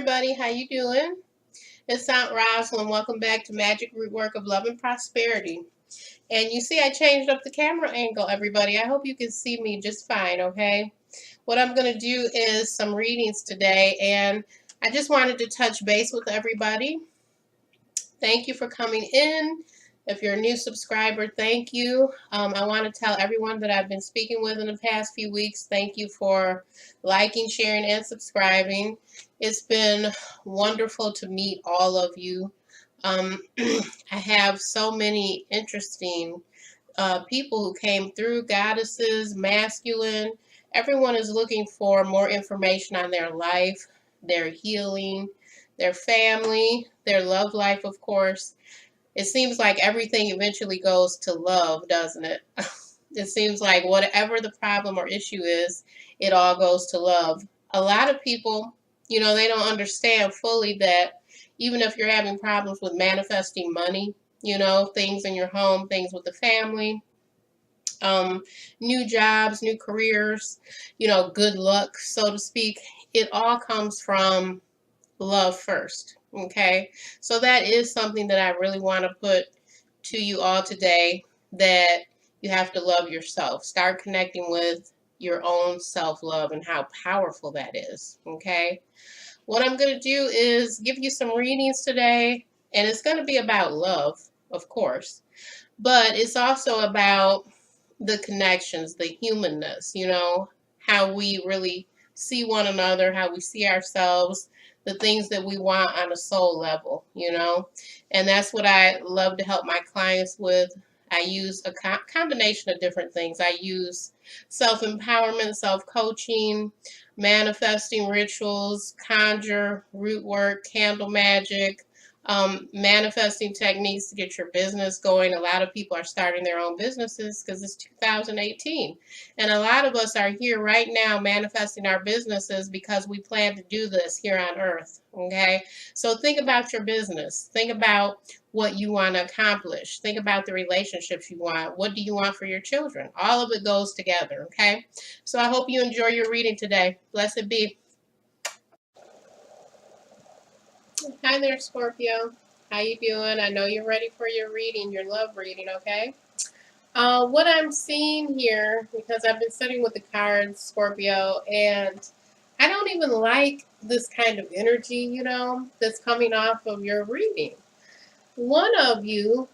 everybody, how you doing? It's Aunt Rosalind. Welcome back to Magic Rootwork of Love and Prosperity. And you see I changed up the camera angle, everybody. I hope you can see me just fine, okay? What I'm going to do is some readings today, and I just wanted to touch base with everybody. Thank you for coming in. If you're a new subscriber, thank you. I want to tell everyone that I've been speaking with in the past few weeks, thank you for liking, sharing, and subscribing. It's been wonderful to meet all of you. I have so many interesting people who came through, goddesses, masculine. Everyone is looking for more information on their life, their healing, their family, their love life, of course. It seems like everything eventually goes to love, doesn't it? It seems like whatever the problem or issue is, it all goes to love. A lot of people, they don't understand fully that even if you're having problems with manifesting money, things in your home, things with the family, new jobs, new careers, good luck, so to speak, it all comes from love first. Okay, so that is something that I really want to put to you all today, that you have to love yourself. Start connecting with your own self-love and how powerful that is. Okay, what I'm going to do is give you some readings today, and it's going to be about love, of course, but it's also about the connections, the humanness, how we really see one another, how we see ourselves, the things that we want on a soul level, and that's what I love to help my clients with. I use a combination of different things. I use self-empowerment, self-coaching, manifesting rituals, conjure, root work, candle magic, manifesting techniques to get your business going. A lot of people are starting their own businesses because it's 2018. And a lot of us are here right now manifesting our businesses because we plan to do this here on earth. Okay. So think about your business. Think about what you want to accomplish. Think about the relationships you want. What do you want for your children? All of it goes together. Okay. So I hope you enjoy your reading today. Blessed be. Hi there, Scorpio. How you doing? I know you're ready for your reading, your love reading, okay? What I'm seeing here, because I've been sitting with the cards, Scorpio, and I don't even like this kind of energy, that's coming off of your reading. One of you,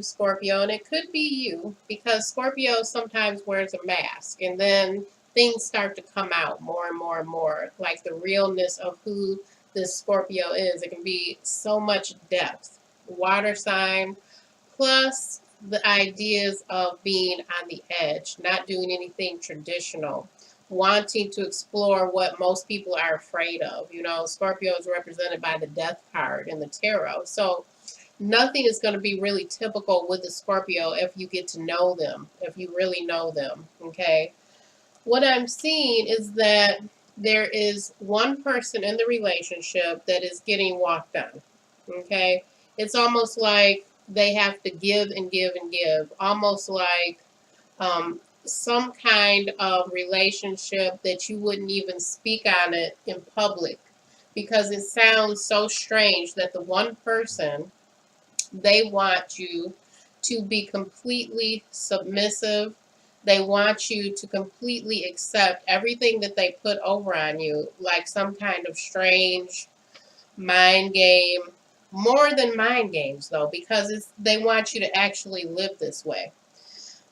Scorpio, and it could be you, because Scorpio sometimes wears a mask, and then things start to come out more and more and more, like the realness of who this Scorpio is. It can be so much depth. Water sign, plus the ideas of being on the edge, not doing anything traditional, wanting to explore what most people are afraid of. Scorpio is represented by the death card in the tarot. So nothing is going to be really typical with the Scorpio if you get to know them, if you really know them, okay? What I'm seeing is that there is one person in the relationship that is getting walked on, okay? It's almost like they have to give and give and give, almost like some kind of relationship that you wouldn't even speak on it in public, because it sounds so strange that the one person, they want you to be completely submissive. They want you to completely accept everything that they put over on you, like some kind of strange mind game. More than mind games, though, because they want you to actually live this way.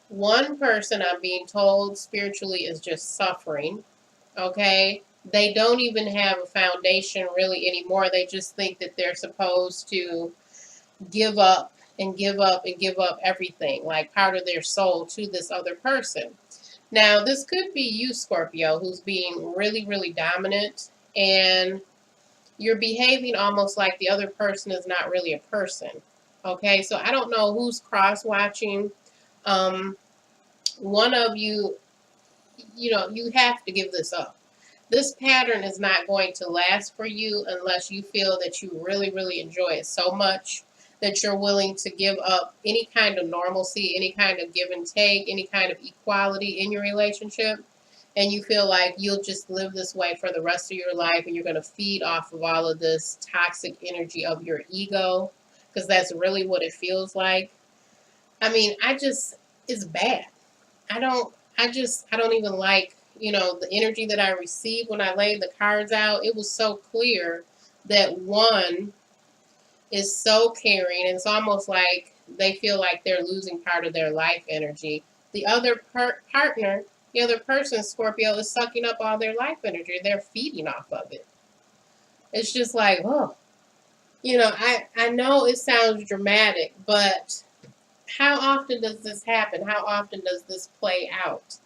One person, I'm being told, spiritually is just suffering, okay? They don't even have a foundation really anymore. They just think that they're supposed to give up and give up and give up everything, like part of their soul, to this other person. Now, this could be you, Scorpio, who's being really, really dominant, and you're behaving almost like the other person is not really a person. Okay, so I don't know who's cross-watching. One of you, you have to give this up. This pattern is not going to last for you unless you feel that you really, really enjoy it so much that you're willing to give up any kind of normalcy, any kind of give and take, any kind of equality in your relationship. and you feel like you'll just live this way for the rest of your life, and you're going to feed off of all of this toxic energy of your ego, because that's really what it feels like. I mean, it's bad. I don't even like, the energy that I received when I laid the cards out. It was so clear that one is so caring, and it's almost like they feel like they're losing part of their life energy. The other partner, the other person, Scorpio, is sucking up all their life energy. They're feeding off of it. It's just like, oh, I know it sounds dramatic, but how often does this happen? How often does this play out?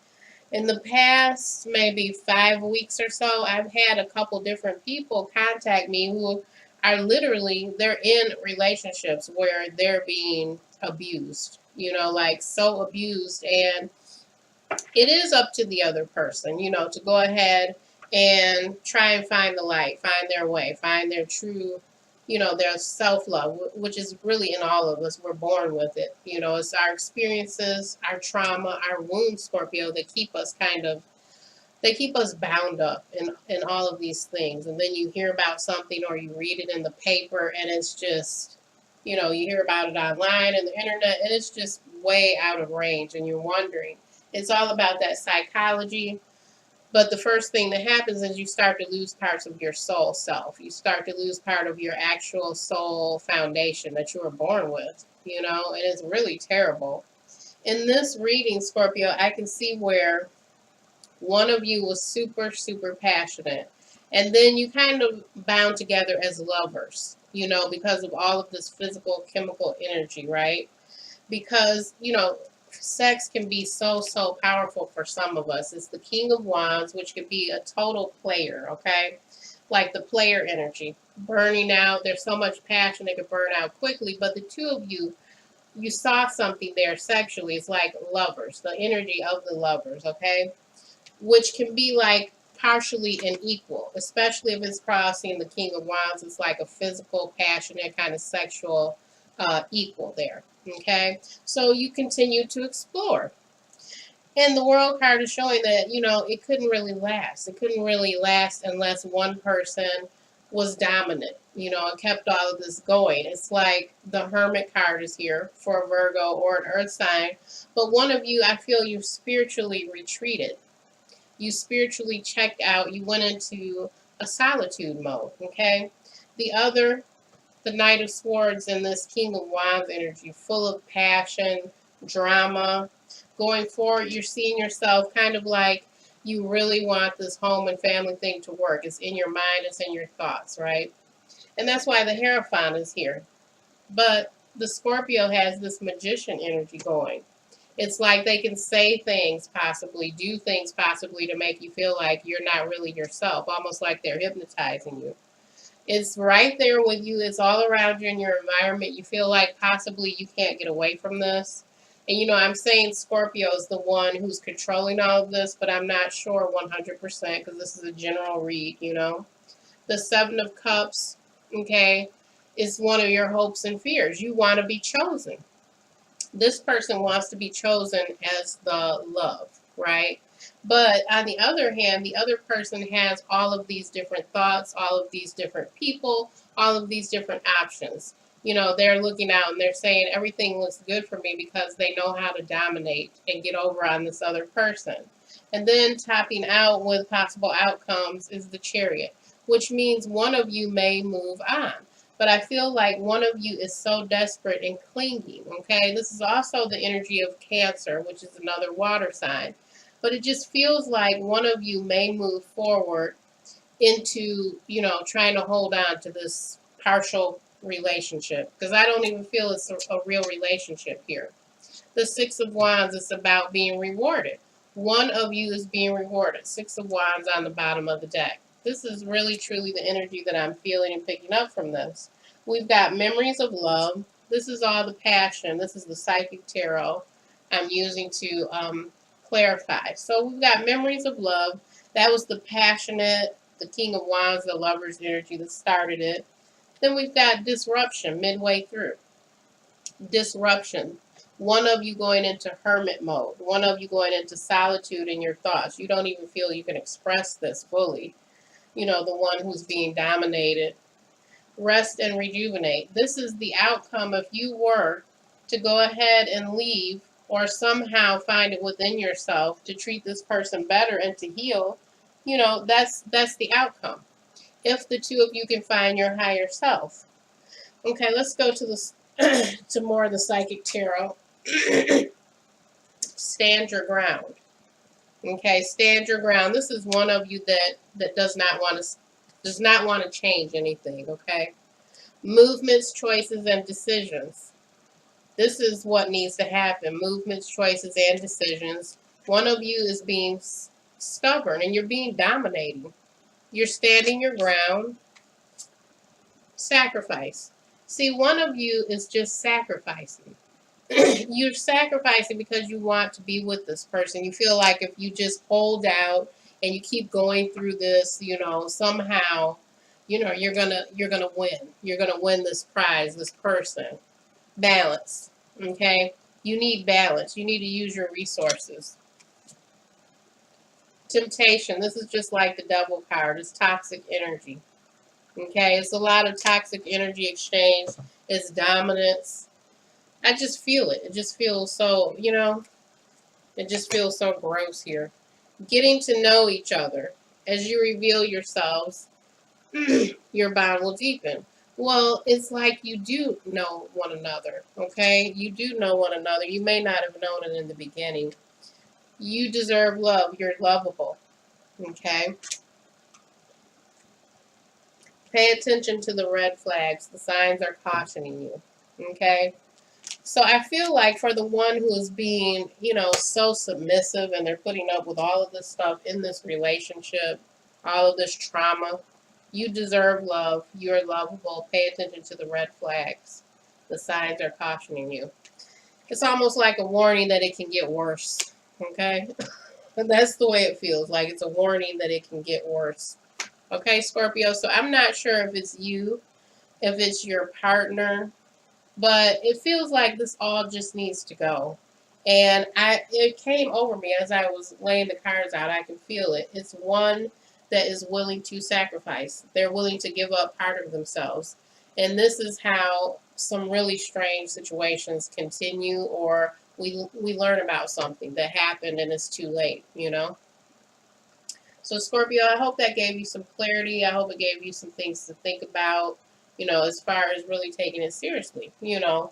In the past maybe 5 weeks or so, I've had a couple different people contact me who are literally, they're in relationships where they're being abused, like so abused. And it is up to the other person, to go ahead and try and find the light, find their way, find their true, their self-love, which is really in all of us. We're born with it. It's our experiences, our trauma, our wounds, Scorpio, that keep us they keep us bound up in all of these things. And then you hear about something or you read it in the paper, and it's just, you hear about it online and the internet, and it's just way out of range, and you're wondering. It's all about that psychology. But the first thing that happens is you start to lose parts of your soul self. You start to lose part of your actual soul foundation that you were born with, and it's really terrible. In this reading, Scorpio, I can see where one of you was super, super passionate. And then you kind of bound together as lovers, because of all of this physical, chemical energy, right? Because, sex can be so, so powerful for some of us. It's the King of Wands, which could be a total player, okay? Like the player energy, burning out. There's so much passion it could burn out quickly. But the two of you saw something there sexually. It's like lovers, the energy of the lovers, okay? Which can be like partially an equal, especially if it's crossing the King of Wands. It's like a physical, passionate, kind of sexual equal there. Okay, so you continue to explore. And the World card is showing that, it couldn't really last. It couldn't really last unless one person was dominant, and kept all of this going. It's like the Hermit card is here for a Virgo or an Earth sign. But one of you, I feel you spiritually retreated. You spiritually checked out. You went into a solitude mode, okay? The other, the Knight of Swords and this King of Wands energy, full of passion, drama. Going forward, you're seeing yourself kind of like you really want this home and family thing to work. It's in your mind, it's in your thoughts, right? And that's why the Hierophant is here. But the Scorpio has this magician energy going. It's like they can say things, possibly do things, possibly to make you feel like you're not really yourself, almost like they're hypnotizing you. It's right there with you. It's all around you in your environment. You feel like possibly you can't get away from this. And, I'm saying Scorpio is the one who's controlling all of this, but I'm not sure 100% because this is a general read, The Seven of Cups, okay, is one of your hopes and fears. You want to be chosen. This person wants to be chosen as the love, right? But on the other hand, the other person has all of these different thoughts, all of these different people, all of these different options. They're looking out and they're saying everything looks good for me because they know how to dominate and get over on this other person. And then topping out with possible outcomes is the Chariot, which means one of you may move on. But I feel like one of you is so desperate and clinging, okay? This is also the energy of Cancer, which is another water sign. But it just feels like one of you may move forward into, trying to hold on to this partial relationship. Because I don't even feel it's a real relationship here. The Six of Wands is about being rewarded. One of you is being rewarded. Six of Wands on the bottom of the deck. This is really, truly the energy that I'm feeling and picking up from this. We've got memories of love. This is all the passion. This is the psychic tarot I'm using to clarify. So we've got memories of love. That was the passionate, the King of Wands, the lover's energy that started it. Then we've got disruption midway through. Disruption. One of you going into hermit mode. One of you going into solitude in your thoughts. You don't even feel you can express this fully. You know, the one who's being dominated. Rest and rejuvenate. This is the outcome if you were to go ahead and leave or somehow find it within yourself to treat this person better and to heal. You know, that's the outcome. If the two of you can find your higher self. Okay, let's go to the to more of the psychic tarot. Stand your ground. Okay, stand your ground. This is one of you that does not want to change anything. Okay, movements, choices, and decisions. This is what needs to happen. Movements, choices, and decisions. One of you is being stubborn and you're being dominating. You're standing your ground. Sacrifice. See, one of you is just sacrificing. You're sacrificing because you want to be with this person. You feel like if you just hold out and you keep going through this, you know, somehow, you know, you're gonna win. You're gonna win this prize, this person. Balance. Okay? You need balance. You need to use your resources. Temptation. This is just like the devil card. It's toxic energy. Okay? It's a lot of toxic energy exchange. It's dominance. I just feel it. It just feels so, you know, it just feels so gross here. Getting to know each other. As you reveal yourselves, your bond will deepen. Well, it's like you do know one another, okay? You do know one another. You may not have known it in the beginning. You deserve love. You're lovable, okay? Pay attention to the red flags. The signs are cautioning you, okay? So I feel like for the one who is being, you know, so submissive and they're putting up with all of this stuff in this relationship, all of this trauma, you deserve love. You're lovable. Pay attention to the red flags. The signs are cautioning you. It's almost like a warning that it can get worse, okay? And that's the way it feels, like it's a warning that it can get worse. Okay, Scorpio, so I'm not sure if it's you, if it's your partner, but it feels like this all just needs to go. And it came over me as I was laying the cards out. I can feel it. It's one that is willing to sacrifice. They're willing to give up part of themselves. And this is how some really strange situations continue, or we learn about something that happened and it's too late, you know? So Scorpio, I hope that gave you some clarity. I hope it gave you some things to think about, you know, as far as really taking it seriously, you know,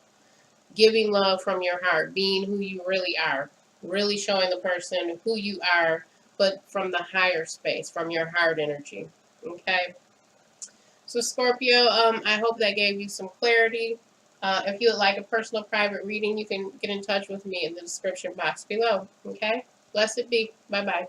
giving love from your heart, being who you really are, really showing the person who you are, but from the higher space, from your heart energy, okay? So Scorpio, I hope that gave you some clarity. If you would like a personal private reading, you can get in touch with me in the description box below, okay? Blessed be. Bye-bye.